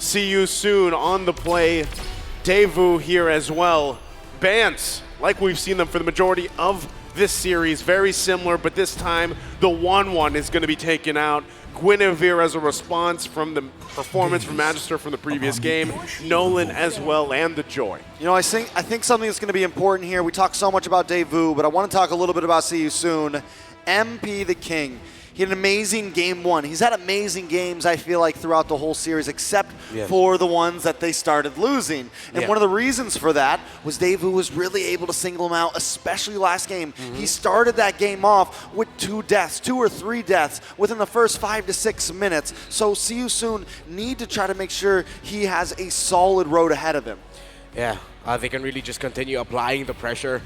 See you soon on the play. DEVU here as well. Bans, like we've seen them for the majority of this series, very similar, but this time the 1-1 is going to be taken out. Guinevere as a response from the performance from Magister from the previous game, Nolan as well, and the Joy. You know, I think something that's going to be important here. We talk so much about DEVU, but I want to talk a little bit about See You Soon. MP the King. He had an amazing game one. He's had amazing games, I feel like, throughout the whole series, except for the ones that they started losing. And one of the reasons for that was DEVU was really able to single him out, especially last game. He started that game off with 2 or 3 deaths within the first 5 to 6 minutes. So See You Soon need to try to make sure he has a solid road ahead of him. Yeah, they can really just continue applying the pressure.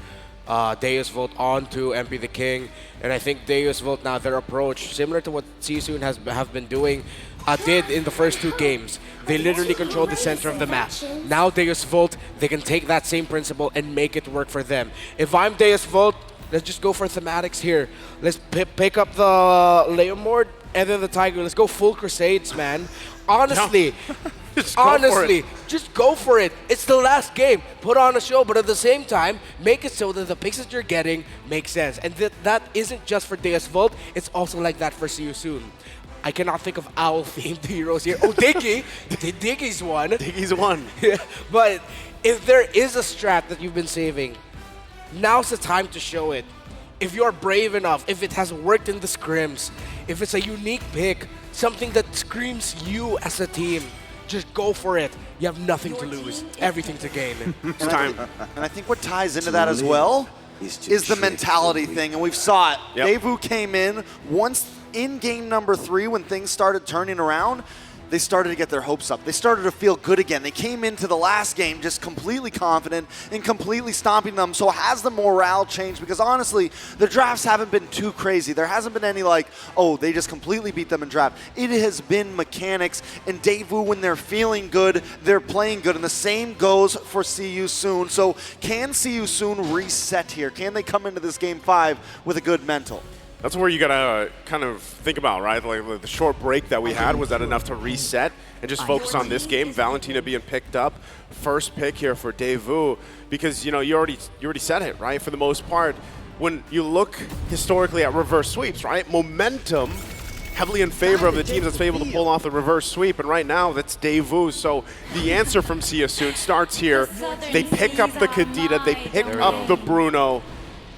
Deus Vult on to MP the King, and I think Deus Vult now, their approach, similar to what See You Soon have been doing, did in the first 2 games. They literally control the center of the map. Now Deus Vult, they can take that same principle and make it work for them. If I'm Deus Vult, let's just go for thematics here. Let's pick up the Leomord and then the Tiger. Let's go full Crusades, man. Honestly. Just go for it. It's the last game. Put on a show, but at the same time, make it so that the picks that you're getting make sense. And that isn't just for Deus Vult, it's also like that for See You Soon. I cannot think of owl-themed heroes here. Oh, Diggy. Diggy's one. Diggy's one. Yeah. But if there is a strat that you've been saving, now's the time to show it. If you're brave enough, if it has worked in the scrims, if it's a unique pick, something that screams you as a team, just go for it. You have nothing to lose, everything to gain. It's time. And I think what ties into that as well is the mentality thing, and we've saw it. DEVU came in once in game number 3 when things started turning around. They started to get their hopes up. They started to feel good again. They came into the last game just completely confident and completely stomping them. So has the morale changed? Because honestly, the drafts haven't been too crazy. There hasn't been any like, oh, they just completely beat them in draft. It has been mechanics, and DEVU, when they're feeling good, they're playing good. And the same goes for See You Soon. So can See You Soon reset here? Can they come into this game 5 with a good mental? That's where you gotta kind of think about, right? Like the short break that we had, was that enough to reset and just focus on this game? Valentina being picked up, first pick here for DEVU, because you already said it, right? For the most part, when you look historically at reverse sweeps, right? Momentum heavily in favor of the teams that's able to pull off the reverse sweep, and right now that's DEVU. So the answer from See You Soon starts here. They pick up the Kadita, they pick up the Bruno.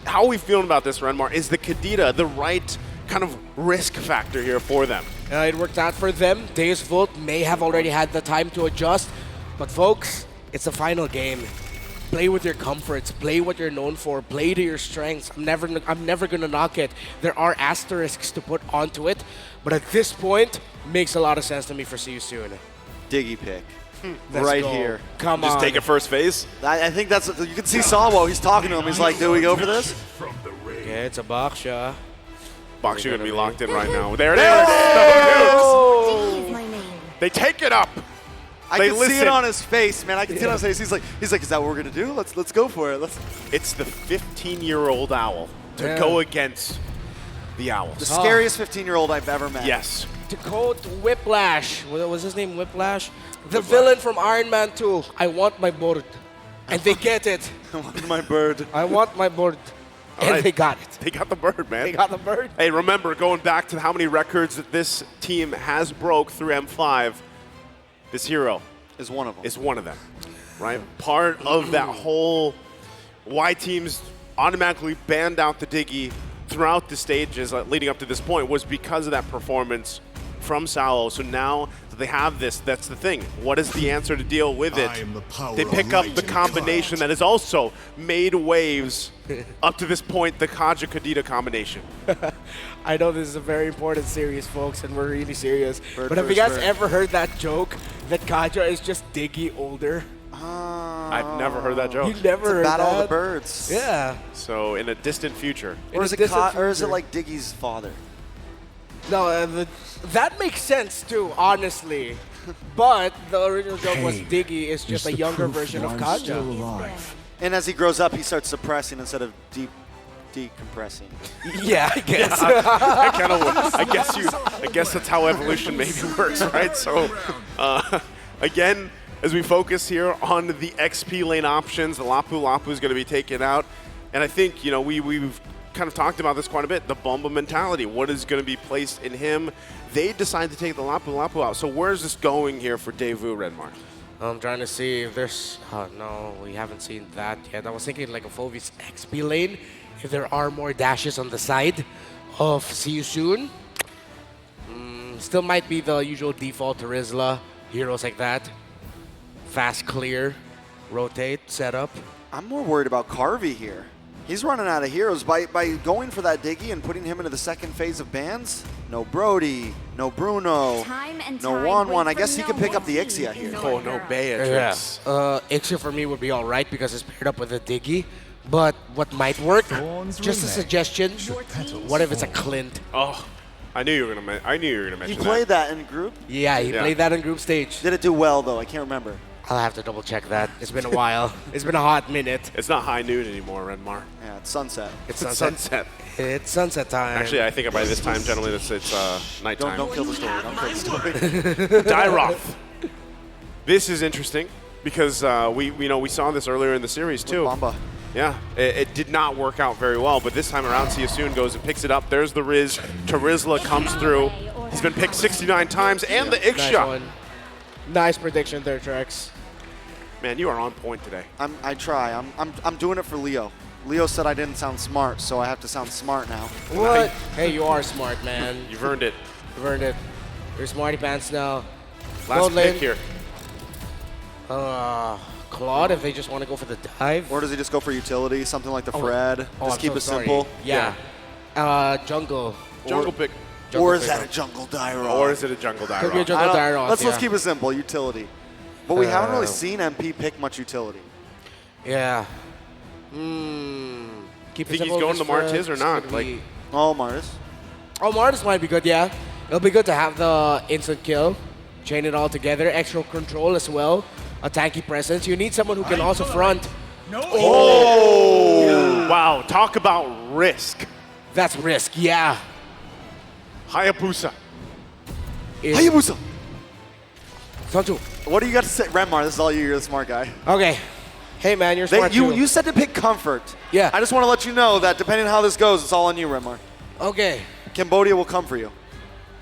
How are we feeling about this, Renmar? Is the Kadita the right kind of risk factor here for them? It worked out for them. Deus Vult may have already had the time to adjust, but folks, it's a final game. Play with your comforts, play what you're known for, play to your strengths. I'm never gonna knock it. There are asterisks to put onto it, but at this point, makes a lot of sense to me for See You Soon. Diggy pick. Let's go. Here. Come Just on. take a first phase? I think that's, you can see Salvo, he's talking to him. He's like, do we go for this? Yeah, it's a Baksha. Baksha gonna be locked in right now. There it is! Oh. They take it up! I can see it on his face, man. I can see it on his face. He's like, is that what we're gonna do? Let's go for it. It's the 15-year-old owl to go against the owls. The scariest 15-year-old I've ever met. Yes. To quote Whiplash, what was his name, Whiplash? The villain from Iron Man 2, I want my bird. And they get it. I want my bird. I want my bird. And they got it. They got the bird, man. They got the bird. Hey, remember, going back to how many records that this team has broke through M5, this hero is one of them. Is one of them, right? Part of that whole why teams automatically banned out the Diggy throughout the stages leading up to this point was because of that performance from Salo. So now that they have this, that's the thing. What is the answer to deal with it? They pick up the combination that has also made waves up to this point, the Kaja-Kadita combination. I know this is a very important series, folks, and we're really serious. But have you guys ever heard that joke that Kaja is just Diggy older? I've never heard that joke. You never heard Battle that? of the Birds. Yeah. So in a distant future. Or is it like Diggy's father? No, that makes sense too, honestly. But the original joke was Diggy is just a younger version of Kaja. And as he grows up, he starts suppressing instead of decompressing. Yeah, I guess. I guess that's how evolution maybe works, right? So again, as we focus here on the XP lane options, the Lapu Lapu is going to be taken out. And I think, you know, we've kind of talked about this quite a bit, the Bomba mentality. What is going to be placed in him? They decide to take the Lapu Lapu out. So where is this going here for DEVU, Redmar? I'm trying to see if there's... Oh, no, we haven't seen that yet. I was thinking like a Fovi's XP lane, if there are more dashes on the side of See You Soon. Still might be the usual default Terizla, heroes like that. Fast clear, rotate, setup. I'm more worried about Carvey here. He's running out of heroes. By going for that Diggy and putting him into the second phase of bans, no Brody, no Bruno, no Juan. I guess he could pick up the Ixia here. Oh, no Beatrix. Yeah. Ixia for me would be all right because it's paired up with a Diggy. But what might work, just a suggestion, what if it's a Clint? Oh, I knew you were gonna mention that. He played that in group? Yeah, he played that in group stage. Did it do well, though? I can't remember. I'll have to double check that. It's been a while. It's been a hot minute. It's not high noon anymore, Redmar. Yeah, it's sunset. It's sunset. It's sunset time. Actually, I think by this time, gentlemen, it's nighttime. Don't kill the story. Don't kill the story. Dyroth. This is interesting because we saw this earlier in the series too. Bomba. Yeah, it did not work out very well, but this time around, See You Soon goes and picks it up. There's the Riz. Terizla comes through. He's been picked 69 times, and the Ixia. Nice prediction there, Trex. Man, you are on point today. I try. I'm doing it for Leo. Leo said I didn't sound smart, so I have to sound smart now. What? Hey, you are smart, man. You've earned it. You've earned it. You're smarty pants now. Last pick here. Claude, if they just want to go for the dive. Or does he just go for utility, something like the Fred? Just keep it simple. Yeah. Jungle. Jungle pick. Or is that a jungle Dyro? Or is it a jungle Dyro? Could be a jungle Dyro. Let's keep it simple, utility. But we haven't really seen MP pick much utility. Yeah. Think he's going to Martiz or not? Oh, Martiz. Oh, Martiz might be good, yeah. It'll be good to have the instant kill, chain it all together, extra control as well, a tanky presence. You need someone who can also front. Oh! Wow, talk about risk. That's risk, yeah. Hayabusa. Hayabusa! Santu. What do you got to say? Renmar, this is all you. You're the smart guy. Okay. Hey, man, you're smart too. You said to pick comfort. Yeah. I just want to let you know that depending on how this goes, it's all on you, Renmar. Okay. Cambodia will come for you.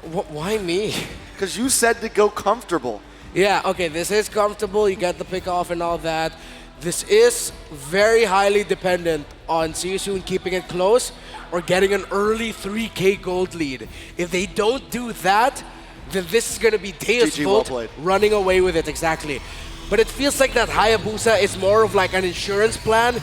Why me? Because you said to go comfortable. Yeah, okay, this is comfortable. You get the pick off and all that. This is very highly dependent on See You Soon keeping it close or getting an early 3K gold lead. If they don't do that, then this is going to be Deus Vult running away with it, exactly. But it feels like that Hayabusa is more of like an insurance plan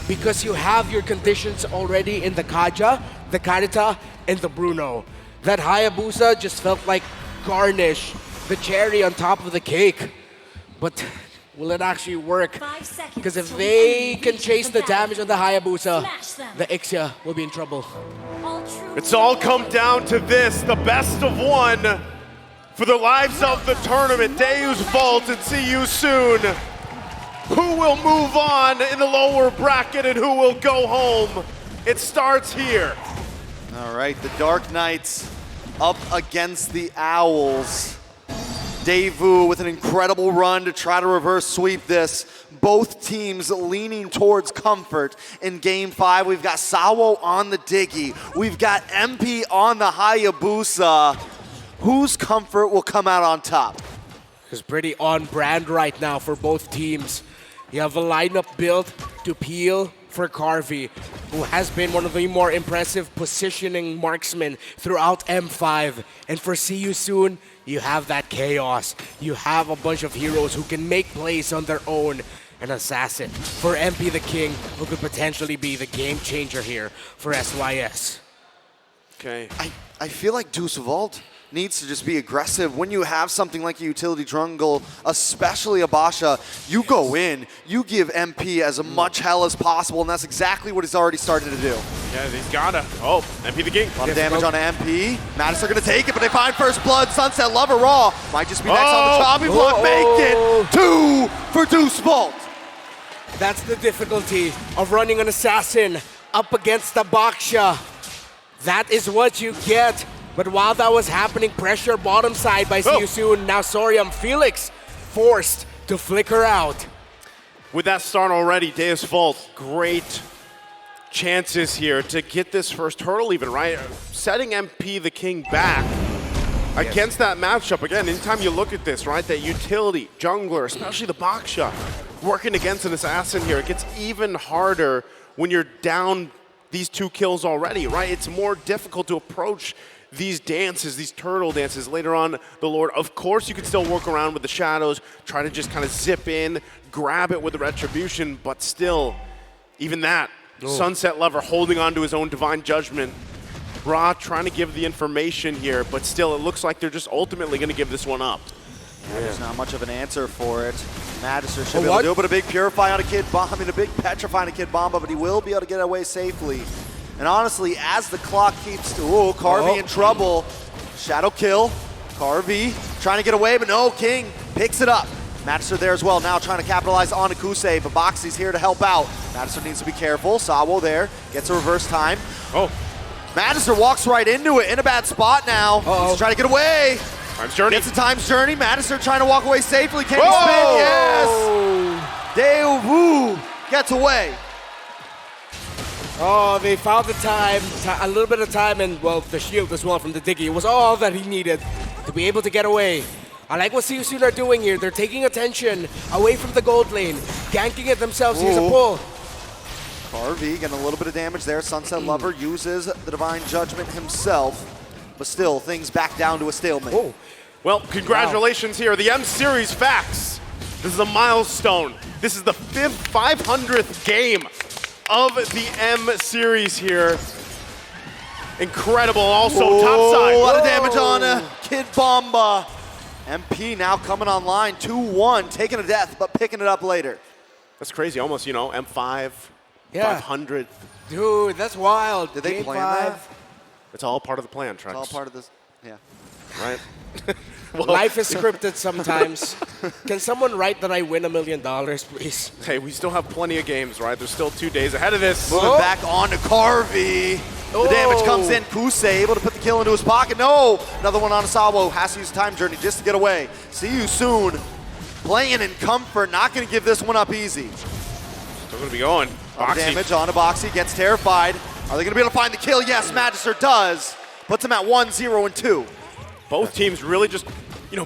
because you have your conditions already in the Kaja, the Karita, and the Bruno. That Hayabusa just felt like garnish, the cherry on top of the cake. But will it actually work? Because if they can chase the damage on the Hayabusa, the Ixia will be in trouble. It's all come down to this, the best of one for the lives of the tournament. Deus Vult and See You Soon. Who will move on in the lower bracket and who will go home? It starts here. All right, the Dark Knights up against the Owls. DEVU with an incredible run to try to reverse sweep this. Both teams leaning towards comfort in Game 5. We've got Sawo on the Diggy. We've got MP on the Hayabusa. Whose comfort will come out on top? It's pretty on brand right now for both teams. You have a lineup built to peel for Carvey, who has been one of the more impressive positioning marksmen throughout M5. And for See You Soon, you have that chaos. You have a bunch of heroes who can make plays on their own. An assassin for MP the King, who could potentially be the game changer here for SYS. Okay. I feel like Deus Vult needs to just be aggressive. When you have something like a utility jungle, especially a Basha, you go in, you give MP as much hell as possible, and that's exactly what he's already started to do. Yeah, he's gotta. Oh, MP the King. A lot of damage on MP. Madness are gonna take it, but they find first blood. Sunset Lover Raw might just be next on the chopping block. Make it 2 for Deus Vult. That's the difficulty of running an assassin up against the Baksha. That is what you get. But while that was happening, pressure bottom side by See You Soon. Now Sorium Felix forced to flicker out. With that start already, Deus Vult, great chances here to get this first hurdle even, right? Setting MP the King back against that matchup. Again, anytime you look at this, right, that utility, jungler, especially the Baksha, working against an assassin here, it gets even harder when you're down these 2 kills already, right? It's more difficult to approach these dances, these turtle dances later on the Lord. Of course, you can still work around with the shadows, try to just kind of zip in, grab it with the retribution, but still, even that, Sunset Lover holding on to his own divine judgment. Ra trying to give the information here, but still, it looks like they're just ultimately going to give this one up. Yeah, there's not much of an answer for it. Magister should be able to do it, but a big Purify on a Kid Bomb. I mean, a big Petrify on a Kid Bomba, but he will be able to get away safely. And honestly, as the clock keeps... Ooh, Carvey in trouble. Shadow kill. Carvey trying to get away, but no, King picks it up. Magister there as well, now trying to capitalize on Akuse, but Boxy's here to help out. Magister needs to be careful. Sawo there, gets a reverse time. Magister walks right into it, in a bad spot now. He's trying to get away. Time's Journey. Gets a Time's Journey. Magister trying to walk away safely. Can he spin? Yes! DEVU gets away. Oh, they found the time, a little bit of time, and, well, the shield as well from the Diggy. It was all that he needed to be able to get away. I like what SYS are doing here. They're taking attention away from the gold lane, ganking it themselves. Here's a pull. Carvey getting a little bit of damage there. Sunset Lover uses the Divine Judgment himself, but still, things back down to a stalemate. Well, congratulations here. The M Series Facts. This is a milestone. This is the 500th game of the M Series here. Incredible. Also, top side. A lot of damage on Kid Bomba. MP now coming online, 2-1, taking a death, but picking it up later. That's crazy. Almost, M5, 500. Dude, that's wild. Did they plan that? It's all part of the plan, Trunks. It's all part of this, yeah. Right? Life is scripted sometimes. Can someone write that I win $1 million, please? Hey, we still have plenty of games, right? There's still 2 days ahead of this. Moving back on to Carvey. The damage comes in. Kuse able to put the kill into his pocket. No! Another one on Asawo. Has to use Time Journey just to get away. See you soon. Playing in comfort. Not going to give this one up easy. Still going to be going. Damage on to Boxy. Gets terrified. Are they going to be able to find the kill? Yes, Magister does. Puts him at 1, 0, and 2. Both teams really just,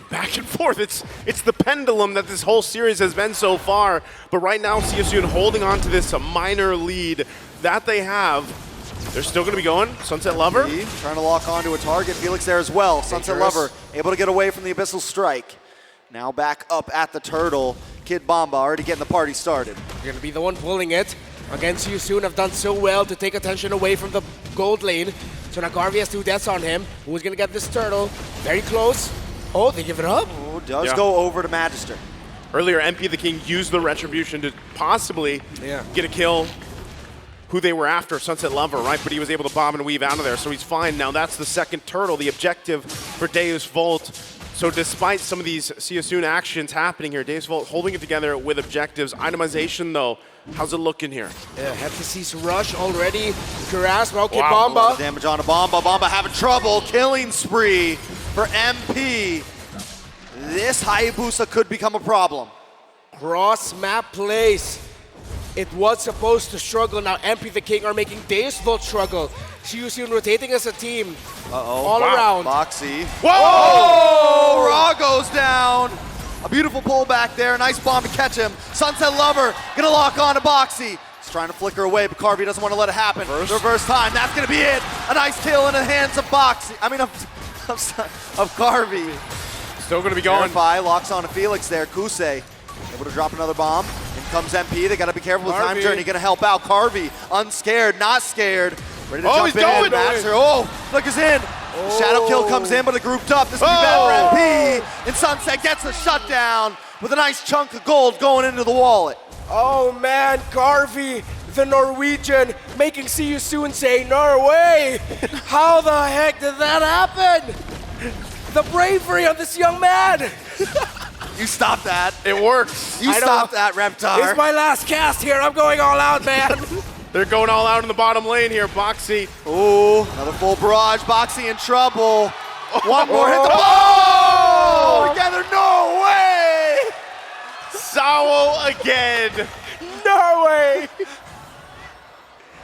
back and forth. It's the pendulum that this whole series has been so far. But right now, CSU holding on to this minor lead that they have. They're still going to be going. Sunset Lover. Trying to lock onto a target. Felix there as well. Sunset Lover able to get away from the Abyssal Strike. Now back up at the Turtle. Kid Bomba already getting the party started. You're going to be the one pulling it. Against you soon have done so well to take attention away from the gold lane. So now Garvey has 2 deaths on him. Who's going to get this Turtle? Very close. Oh, they give it up. Oh, does go over to Magister. Earlier, MP the King used the Retribution to possibly get a kill. Who they were after, Sunset Lover, right? But he was able to bob and weave out of there, so he's fine. Now that's the second Turtle, the objective for Deus Vult. So despite some of these CSU actions happening here, Deus Vult holding it together with objectives. Itemization, though, how's it looking here? Yeah, have to see Rush already. Kuras, Kid A Bomba. lot of damage on a Bomba. Bomba having trouble. Killing spree for MP. This Hayabusa could become a problem. Cross map plays. It was supposed to struggle. Now MP the King are making Deus Vult struggle. CSU rotating as a team. All around. Boxy. Whoa! Ra goes down. A beautiful pull back there. Nice bomb to catch him. Sunset Lover gonna lock on to Boxy. He's trying to flicker away, but Carvey doesn't want to let it happen. Reverse time. That's gonna be it. A nice kill in the hands of Boxy. I mean, of Carvey. Still gonna be going. Verify locks on to Felix there. Kuse able to drop another bomb. In comes MP. They got to be careful with Time Journey. Going to help out. Carvey, unscared, not scared. Ready to jump in. Master, look, he's in. Shadow kill comes in, but it grouped up. This could be bad for MP. And Sunset gets the shutdown with a nice chunk of gold going into the wallet. Oh man, Carvey, the Norwegian, making CSU say Norway. How the heck did that happen? The bravery of this young man. You stop that. It works. You stop that, Reptar. It's my last cast here. I'm going all out, man. They're going all out in the bottom lane here. Boxy. Oh, another full barrage. Boxy in trouble. One more hit the ball. Together, no way. Sawo again. No way!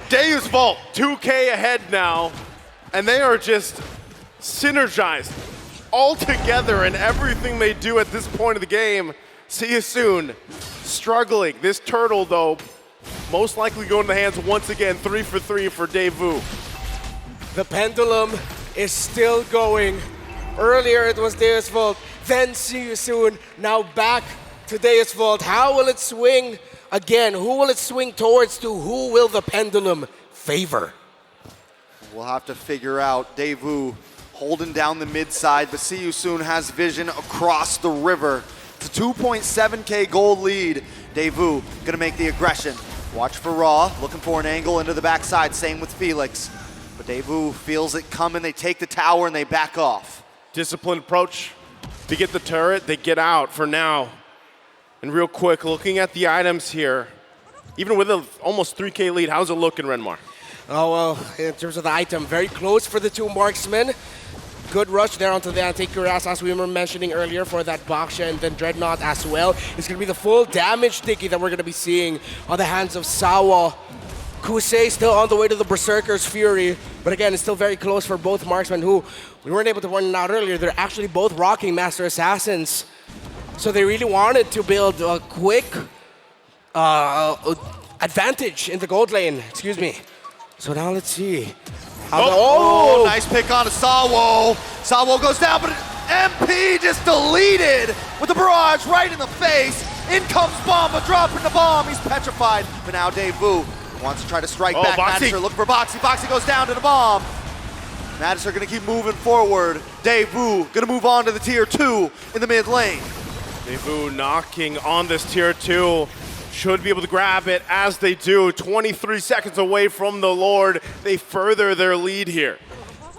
Deus Vault, 2K ahead now, and they are just synergized all together in everything they do at this point of the game. See you soon. Struggling. This turtle, though, most likely going to the hands once again, 3 for 3 for DEVU. The pendulum is still going. Earlier it was Deus Vault, then See You Soon, now back to Deus Vault. How will it swing again? Who will it swing towards to? Who will the pendulum favor? We'll have to figure out. DEVU holding down the mid side, but See You Soon has vision across the river. It's a 2.7K gold lead. DEVU gonna make the aggression. Watch for Raw, looking for an angle into the backside, same with Felix. But DEVU feels it coming, they take the tower and they back off. Disciplined approach to get the turret, they get out for now. And real quick, looking at the items here, even with an almost 3K lead, how's it looking, Renmar? Oh, well, in terms of the item, very close for the two marksmen. Good rush there onto the anti-cuirass, as we were mentioning earlier, for that Baksha and then Dreadnought as well. It's going to be the full damage Dicky that we're going to be seeing on the hands of Sawa. Kusei still on the way to the Berserker's Fury, but again, it's still very close for both marksmen who we weren't able to run out earlier. They're actually both rocking Master Assassins. So they really wanted to build a quick advantage in the gold lane, excuse me. So now let's see. Oh, nice pick on Sawo. Sawo goes down, but MP just deleted with the barrage right in the face. In comes Bomba, dropping the bomb. He's petrified, but now DEVU wants to try to strike back. Boxy. Madisher looking for Boxy. Boxy goes down to the bomb. Madisher gonna keep moving forward. DEVU gonna move on to the tier 2 in the mid lane. DEVU knocking on this tier 2. Should be able to grab it as they do. 23 seconds away from the Lord. They further their lead here.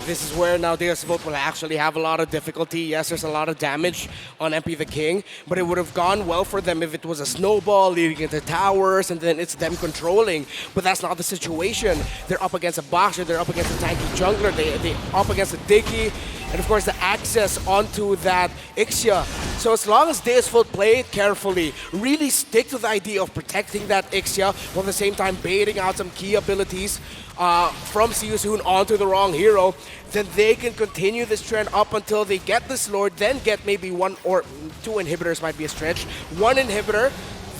This is where now Deus Vault will actually have a lot of difficulty. Yes, there's a lot of damage on MP the King, but it would have gone well for them if it was a snowball leading into towers and then it's them controlling. But that's not the situation. They're up against a Baksha, they're up against a tanky jungler, they're up against a Dicky, and of course the access onto that Ixia. So as long as Deus Vault play it carefully, really stick to the idea of protecting that Ixia while at the same time baiting out some key abilities from See You Soon onto the wrong hero, then they can continue this trend up until they get this Lord, then get maybe 1 or 2 inhibitors might be a stretch. 1 inhibitor,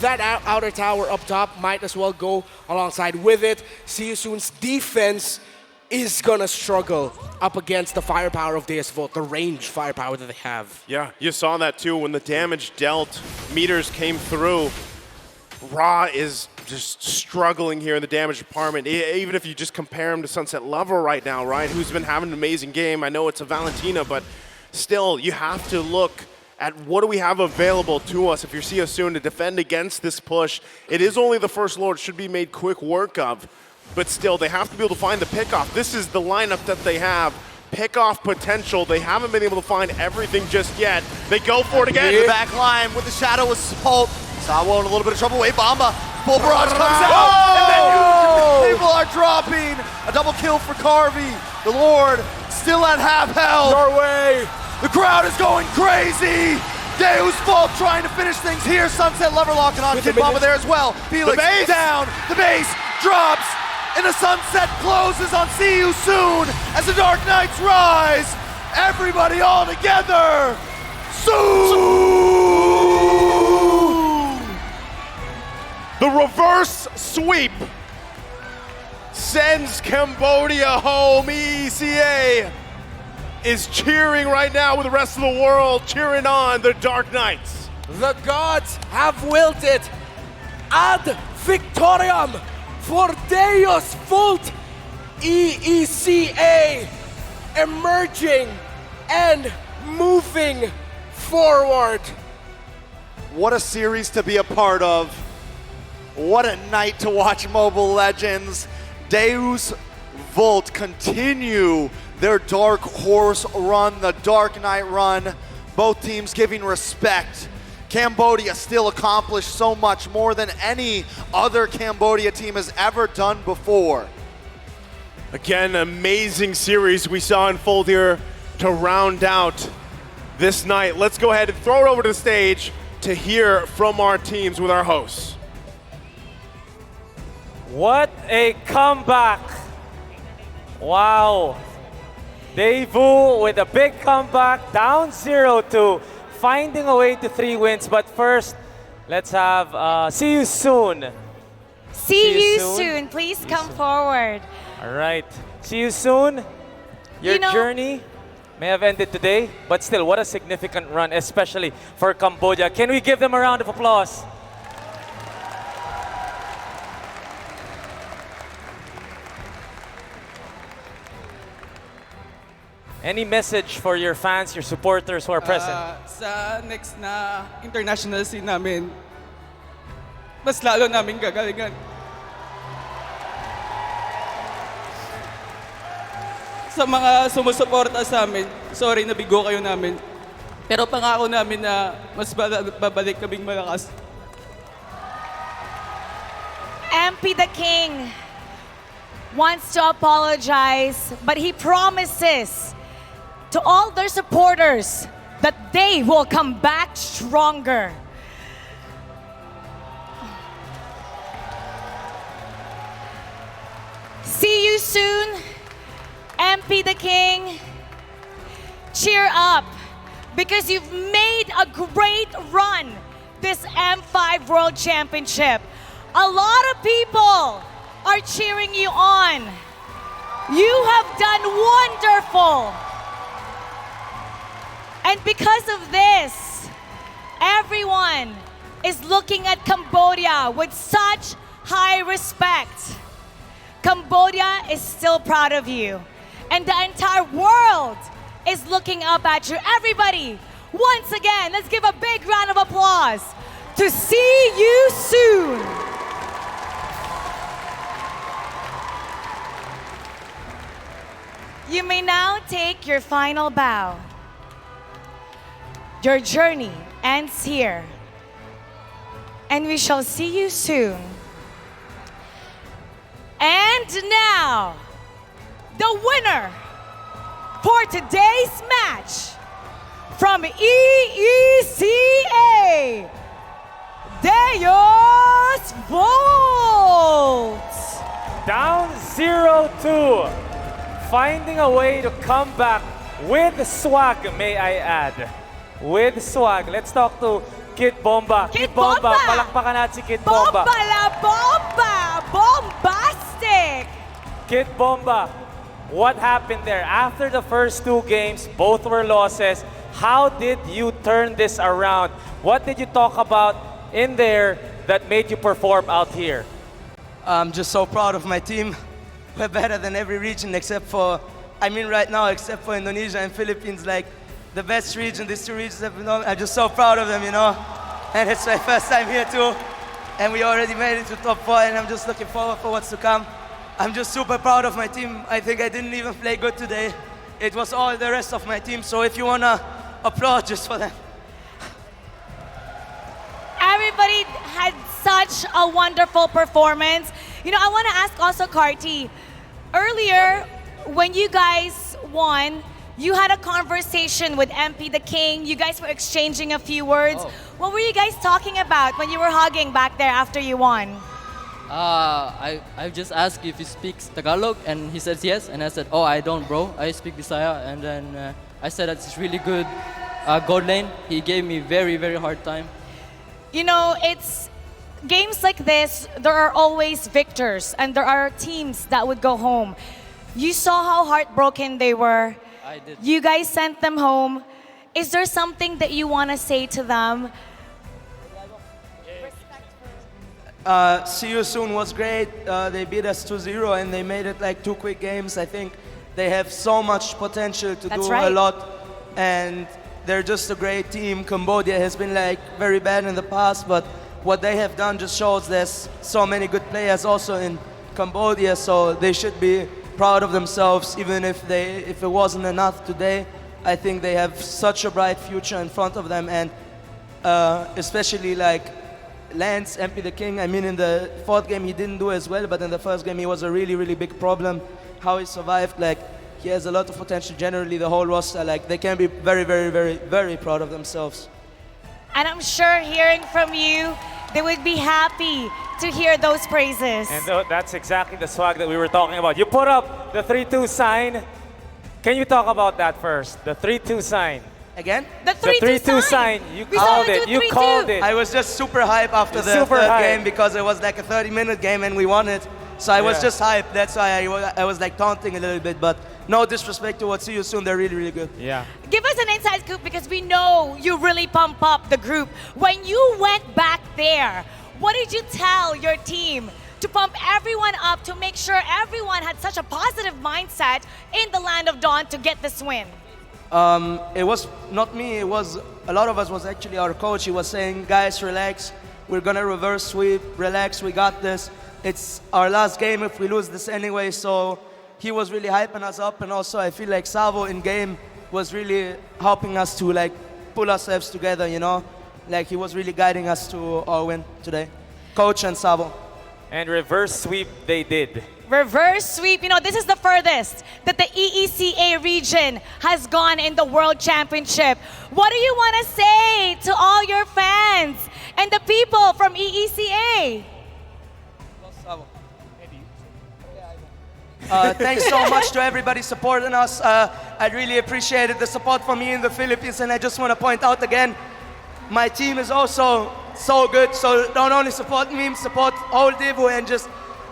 that outer tower up top might as well go alongside with it. See You Soon's defense is gonna struggle up against the firepower of Deus Vault, the range firepower that they have. Yeah, you saw that too when the damage dealt meters came through. Ra is just struggling here in the damage department. Even if you just compare him to Sunset Lover right now, right, who's been having an amazing game. I know it's a Valentina, but still, you have to look at what do we have available to us if you're See You Soon to defend against this push. It is only the first Lord, should be made quick work of, but still, they have to be able to find the pickoff. This is the lineup that they have. Pickoff potential. They haven't been able to find everything just yet. They go for it again. The back line with the Shadow Assault. Sawo in a little bit of trouble. Wait, Bomba. Full barrage comes out. And then people are dropping. A double kill for Carvey. The Lord still at half health. Norway! The crowd is going crazy. Deus Vault trying to finish things here. Sunset Lover locking on Kid Bomba there as well. Felix down. The base drops. And the sunset closes on See You Soon as the Dark Knights rise. Everybody all together. Soon! The reverse sweep sends Cambodia home. ECA is cheering right now with the rest of the world, cheering on the Dark Knights. The gods have willed it. Ad victoriam for Deus Vault. EECA emerging and moving forward. What a series to be a part of. What a night to watch Mobile Legends. Deus Vault continue their Dark Horse run, the Dark Knight run. Both teams giving respect. Cambodia still accomplished so much more than any other Cambodia team has ever done before. Again, amazing series we saw unfold here to round out this night. Let's go ahead and throw it over to the stage to hear from our teams with our hosts. What a comeback! Wow. DEVU with a big comeback, down 0-2, finding a way to 3 wins. But first, let's have see you soon. See you soon. Please come forward. All right. See you soon. Your journey may have ended today, but still, what a significant run, especially for Cambodia. Can we give them a round of applause? Any message for your fans, your supporters who are present? Sa next na international scene namin, mas lalo namin gagalingan. Sa mga sumusuporta sa amin, sorry nabigo kayo namin. Pero pangako namin na mas babalik kaming malakas. MP the King wants to apologize, but he promises to all their supporters that they will come back stronger. See you soon, MP the King. Cheer up, because you've made a great run this M5 World Championship. A lot of people are cheering you on. You have done wonderful. And because of this, everyone is looking at Cambodia with such high respect. Cambodia is still proud of you. And the entire world is looking up at you. Everybody, once again, let's give a big round of applause to see you soon. You may now take your final bow. Your journey ends here, and we shall see you soon. And now, the winner for today's match from EECA, Deus Volt. Down 0-2, finding a way to come back with swag, may I add. With swag. Let's talk to Kid Bomba. Kid Bomba! Palakpakan natin si Kid Bomba. Bomba la bomba! Bombastic! Kid Bomba, what happened there? After the first 2 games, both were losses. How did you turn this around? What did you talk about in there that made you perform out here? I'm just so proud of my team. We're better than every region except for, right now, except for Indonesia and Philippines, like the best region, these 2 regions have been, I'm just so proud of them, And it's my first time here too. And we already made it to top 4, and I'm just looking forward for what's to come. I'm just super proud of my team. I think I didn't even play good today. It was all the rest of my team, so if you wanna applaud just for them. Everybody had such a wonderful performance. I want to ask also Carty, earlier when you guys won, you had a conversation with MP the King. You guys were exchanging a few words. Oh. What were you guys talking about when you were hugging back there after you won? I just asked if he speaks Tagalog, and he says yes. And I said, oh, I don't, bro. I speak Bisaya. And then I said that it's really good gold lane. He gave me very, very hard time. It's games like this, there are always victors, and there are teams that would go home. You saw how heartbroken they were. I did. You guys sent them home. Is there something that you want to say to them? See you soon was great. They beat us 2-0, and they made it like 2 quick games. I think they have so much potential to do a lot, and they're just a great team. Cambodia has been like very bad in the past, but what they have done just shows there's so many good players also in Cambodia, so they should be proud of themselves, even if it wasn't enough today. I think they have such a bright future in front of them, and especially like Lance, MP the King. In the 4th game he didn't do as well, but in the 1st game he was a really, really big problem. How he survived, he has a lot of potential. Generally, the whole roster, they can be very, very, very, very proud of themselves. And I'm sure hearing from you, they would be happy to hear those praises. And that's exactly the swag that we were talking about. You put up the 3-2 sign. Can you talk about that first? The 3-2 sign. Again? The 3-2 sign. You called it. You called it. I was just super hyped after the third game because it was like a 30-minute game and we won it. So I was just hyped. That's why I was like taunting a little bit. But no disrespect to what See You Soon. They're really, really good. Yeah. Give us an inside scoop because we know you really pump up the group. When you went back there, what did you tell your team to pump everyone up to make sure everyone had such a positive mindset in the Land of Dawn to get this win? It was not me, it was a lot of us was actually our coach. He was saying, guys, relax. We're gonna reverse sweep, relax, we got this. It's our last game if we lose this anyway, so he was really hyping us up, and also I feel like Savo in game was really helping us to like pull ourselves together, you know? Like he was really guiding us to our win today. Coach and Savo. And reverse sweep they did. Reverse sweep, you know, this is the furthest that the EECA region has gone in the World Championship. What do you want to say to all your fans and the people from EECA? Thanks so much to everybody supporting us. I really appreciated the support from me in the Philippines, and I just want to point out again, my team is also so good, so don't only support me, support all DEVU, and just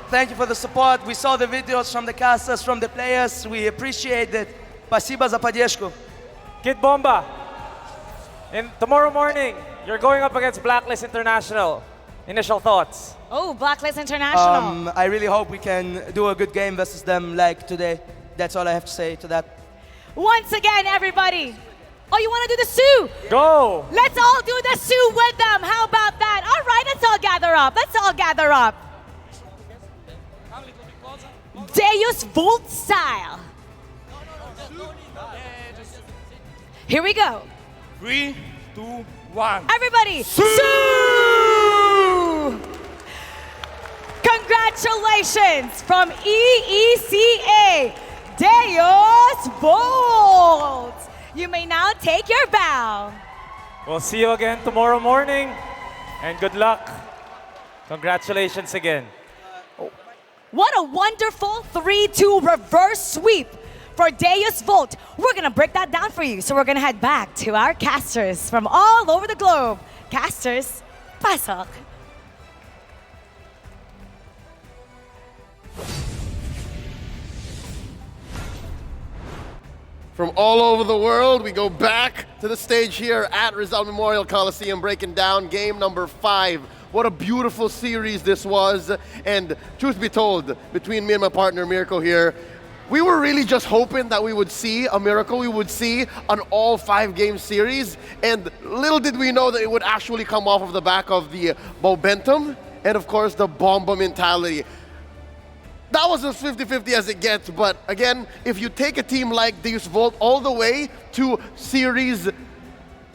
thank you for the support. We saw the videos from the casters, from the players. We appreciate it. Спасибо за поддержку. Kid Bomba, and tomorrow morning, you're going up against Blacklist International. Initial thoughts? Oh, Blacklist International. I really hope we can do a good game versus them like today. That's all I have to say to that. Once again, everybody. Oh, you want to do the Sioux? Go! Let's all do the Sioux with them. How about that? All right, let's all gather up. Let's all gather up. Deus Vult style. Here we go. 3, 2, 1. Everybody, Sioux! Congratulations from EECA, Deus Vult. You may now take your bow. We'll see you again tomorrow morning, and good luck. Congratulations again. What a wonderful 3-2 reverse sweep for Deus Vult. We're going to break that down for you. So we're going to head back to our casters from all over the globe. Casters, pasok. From all over the world, we go back to the stage here at Rizal Memorial Coliseum, breaking down game number 5. What a beautiful series this was. And truth be told, between me and my partner Mirko here, we were really just hoping that we would see a miracle. We would see an all 5-game series. And little did we know that it would actually come off of the back of the momentum and, of course, the Bomba mentality. That was as 50-50 as it gets, but again, if you take a team like Deus Vult all the way to series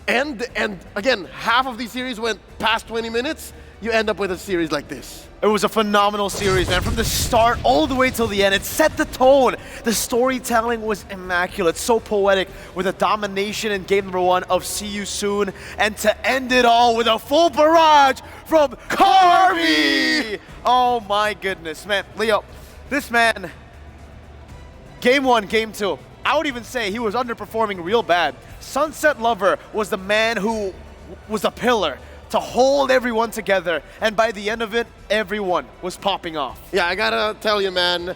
end, and again, half of the series went past 20 minutes, you end up with a series like this. It was a phenomenal series, man. From the start all the way till the end, it set the tone. The storytelling was immaculate, so poetic, with a domination in game number 1 of See You Soon, and to end it all with a full barrage from Carvey! Oh my goodness, man. Leo, this man, game 1, game 2, I would even say he was underperforming real bad. Sunset Lover was the man who was a pillar to hold everyone together, and by the end of it, everyone was popping off. Yeah, I gotta tell you, man,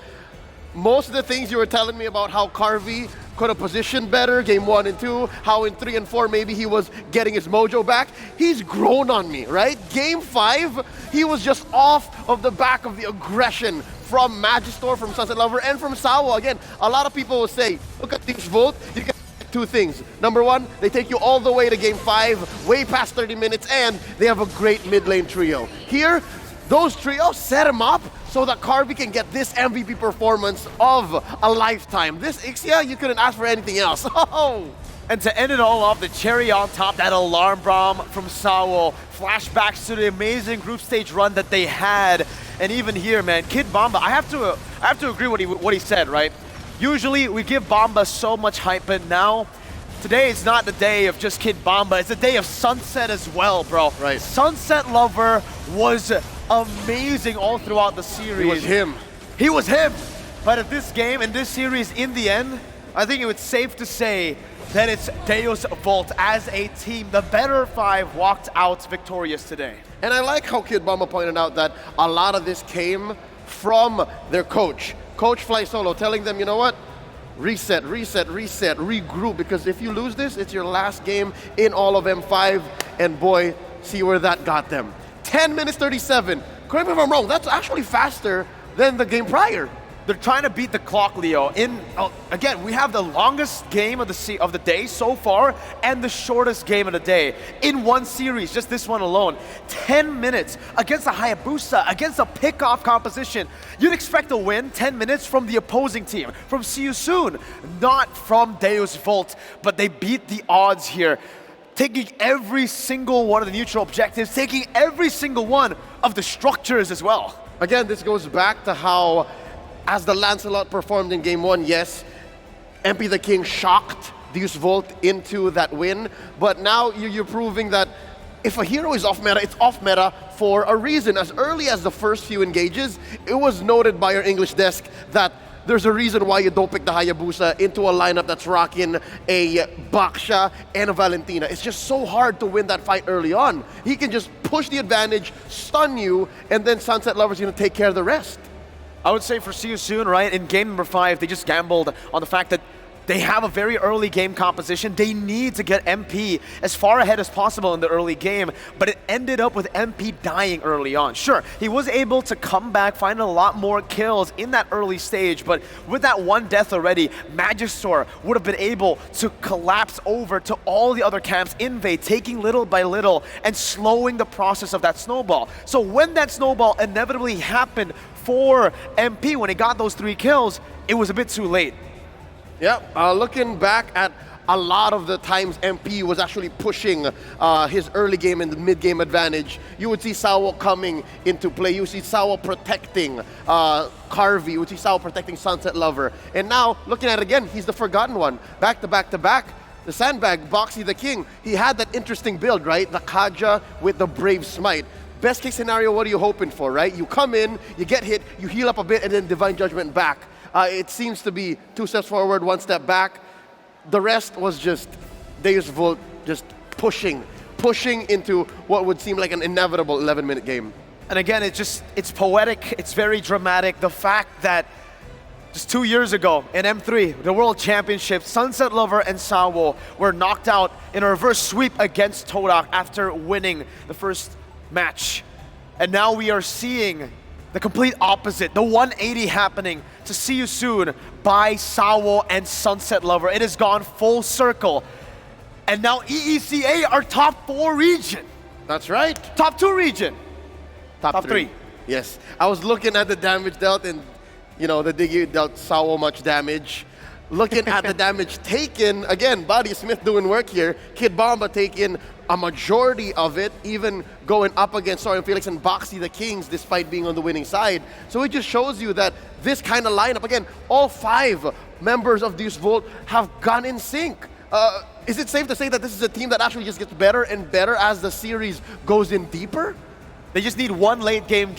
most of the things you were telling me about how Carvey could have positioned better, game 1 and 2, how in 3 and 4 maybe he was getting his mojo back, he's grown on me, right? Game 5, he was just off of the back of the aggression from Magister, from Sunset Lover, and from Sawa. Again, a lot of people will say, look at Deus Vult, you can 2 things. Number 1, they take you all the way to game 5, way past 30 minutes, and they have a great mid lane trio. Here, those trios set him up so that Carvey can get this MVP performance of a lifetime. This Ixia, you couldn't ask for anything else. And to end it all off, the cherry on top, that alarm bomb from Sawo. Flashbacks to the amazing group stage run that they had. And even here, man, Kid Bomba, I have to agree what he said, right? Usually we give Bomba so much hype, but now today is not the day of just Kid Bamba, it's the day of Sunset as well, bro. Right. Sunset Lover was amazing all throughout the series. It was him. He was him. But at this game, in this series, in the end, I think it's safe to say that it's Deus Volt as a team. The better 5 walked out victorious today. And I like how Kid Bamba pointed out that a lot of this came from their coach. Coach Fly Solo telling them, you know what? Reset, reset, reset, regroup, because if you lose this, it's your last game in all of M5, and boy, see where that got them. 10 minutes 37. Correct me if I'm wrong, that's actually faster than the game prior. They're trying to beat the clock, Leo. Again, we have the longest game of the day so far and the shortest game of the day in one series, just this one alone. 10 minutes against a Hayabusa, against a pick-off composition. You'd expect a win 10 minutes from the opposing team, from See You Soon, not from Deus Volt, but they beat the odds here, taking every single one of the neutral objectives, taking every single one of the structures as well. Again, this goes back to how, as the Lancelot performed in Game 1, yes, MP the King shocked Deus Volt into that win, but now you're proving that if a hero is off meta, it's off meta for a reason. As early as the first few engages, it was noted by our English desk that there's a reason why you don't pick the Hayabusa into a lineup that's rocking a Baksha and a Valentina. It's just so hard to win that fight early on. He can just push the advantage, stun you, and then Sunset Lover's gonna take care of the rest. I would say for See You Soon, right, in game number 5, they just gambled on the fact that they have a very early game composition. They need to get MP as far ahead as possible in the early game, but it ended up with MP dying early on. Sure, he was able to come back, find a lot more kills in that early stage, but with that one death already, Magister would have been able to collapse over to all the other camps, invade, taking little by little and slowing the process of that snowball. So when that snowball inevitably happened for MP, when he got those 3 kills, it was a bit too late. Yep, looking back at a lot of the times MP was actually pushing his early game and the mid-game advantage, you would see Sawo coming into play. You would see Sawo protecting Carvey. You would see Sawo protecting Sunset Lover. And now, looking at it again, he's the forgotten one. Back to back to back. The Sandbag, Boxy the King, he had that interesting build, right? The Kaja with the Brave Smite. Best case scenario, what are you hoping for, right? You come in, you get hit, you heal up a bit, and then Divine Judgment back. It seems to be 2 steps forward, 1 step back. The rest was just Deus Volt just pushing into what would seem like an inevitable 11-minute game. And again, it's poetic, it's very dramatic. The fact that just 2 years ago in M3, the World Championship, Sunset Lover and Sawo were knocked out in a reverse sweep against Todak after winning the first match. And now we are seeing the complete opposite, the 180 happening to See You Soon by Sawo and Sunset Lover. It has gone full circle. And now EECA are top 4 region. That's right. Top 2 region. Top 3. Yes. I was looking at the damage dealt, and you know, the Diggy dealt Sawo much damage. Looking at the damage taken, again, Buddy Smith doing work here. Kid Bamba taking a majority of it, even going up against Sorian Felix and Boxy the Kings, despite being on the winning side. So it just shows you that this kind of lineup, again, all 5 members of Deus Volt have gone in sync. Is it safe to say that this is a team that actually just gets better and better as the series goes in deeper? They just need one late game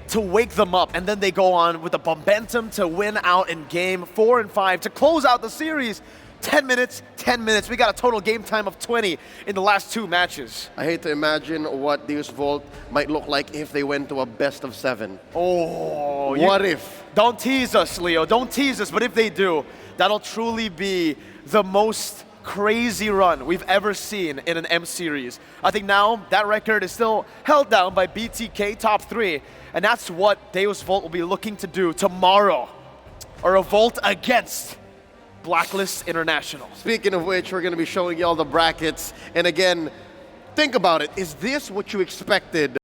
to wake them up, and then they go on with a momentum to win out in game 4 and 5 to close out the series. 10 minutes, 10 minutes. We got a total game time of 20 in the last 2 matches. I hate to imagine what Deus Volt might look like if they went to a best of 7. Oh, what if? Don't tease us, Leo. Don't tease us, but if they do, that'll truly be the most crazy run we've ever seen in an M series. I think now that record is still held down by BTK top 3, and that's what Deus Volt will be looking to do tomorrow, or a Volt against Blacklist International. Speaking of which, we're going to be showing you all the brackets, and again, think about it. Is this what you expected